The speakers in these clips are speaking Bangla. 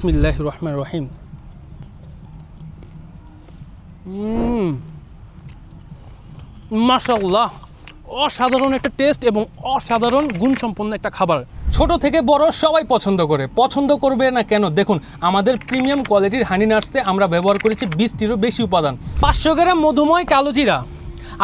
বিসমিল্লাহির রহমানির রহিম। মাশাআল্লাহ, অসাধারণ একটা টেস্ট এবং অসাধারণ গুণসম্পন্ন একটা খাবার। ছোট থেকে বড় সবাই পছন্দ করবে না কেন? দেখুন, আমাদের প্রিমিয়াম কোয়ালিটির হানি নাটসে আমরা ব্যবহার করেছি 20টিরও বেশি উপাদান। 500 গ্রাম মধুময় কালো জিরা,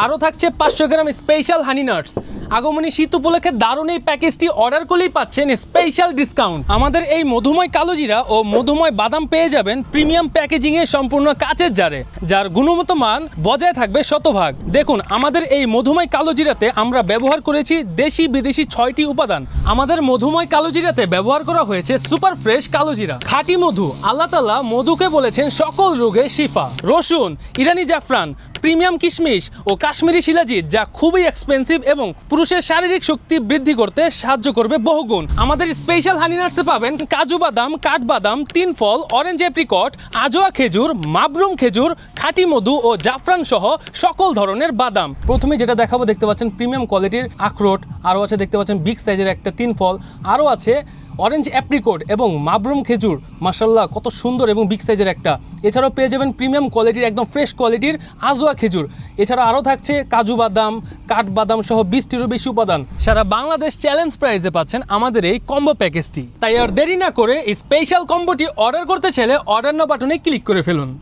আরও থাকছে 500 গ্রাম স্পেশাল হানি নাটস। আগমনী শীত উপলক্ষে দারুণ এই প্যাকেজটি অর্ডার করলেই পাচ্ছেন স্পেশাল ডিসকাউন্ট। আমাদের এই মধুময় কালো জিরা ও মধুময় বাদাম পেয়ে যাবেন প্রিমিয়াম প্যাকেজিংয়ে সম্পূর্ণ কাচের জারে, যার গুণগত মান বজায় থাকবে শতভাগ। দেখুন, আমাদের এই মধুময় কালো জিরাতে আমরা ব্যবহার করেছি দেশি বিদেশি 6টি উপাদান। আমাদের মধুময় কালো জিরাতে ব্যবহার করা হয়েছে সুপার ফ্রেশ কালো জিরা, খাঁটি মধু। আল্লাহ তাআলা মধুকে বলেছেন সকল রোগে শিফা। রসুন, ইরানি জাফরান, প্রিমিয়াম কিশমিশ ও কাশ্মীরি শিলাজিৎ, যা খুবই এক্সপেন্সিভ এবং পুরুষের শারীরিক শক্তি বৃদ্ধি করতে সাহায্য করবে বহুগুণ। আমাদের স্পেশাল হানি নাটসে পাবেন কাজু বাদাম, কাঠবাদাম, 3 ফল, অরেঞ্জ অ্যাপ্রিকট, আজোয়া খেজুর, মাবরুম খেজুর, খাঁটি মধু ও জাফরান সহ সকল ধরনের বাদাম। প্রথমে যেটা দেখাবো, দেখতে পাচ্ছেন প্রিমিয়াম কোয়ালিটির আখরোট, আরও আছে দেখতে পাচ্ছেন বিগ সাইজের একটা 3 ফল, আরও আছে অরেঞ্জ অ্যাপ্রিকট এবং মাবরুম খেজুর। মাশাআল্লাহ, কত সুন্দর এবং বিগ সাইজের একটা। এছাড়াও পেয়ে যাবেন প্রিমিয়াম কোয়ালিটির একদম ফ্রেশ কোয়ালিটির আজোয়া খেজুর। এছাড়া আরও থাকছে কাজু বাদাম, কাঠবাদাম সহ 20টিরও বেশি উপাদান। সারা বাংলাদেশ চ্যালেঞ্জ প্রাইসে পাচ্ছেন আমাদের এই কম্বো প্যাকেজটি। তাই আর দেরি না করে এই স্পেশাল কম্বোটি অর্ডার করতে চাইলে অর্ডার নাও বাটনে ক্লিক করে ফেলুন।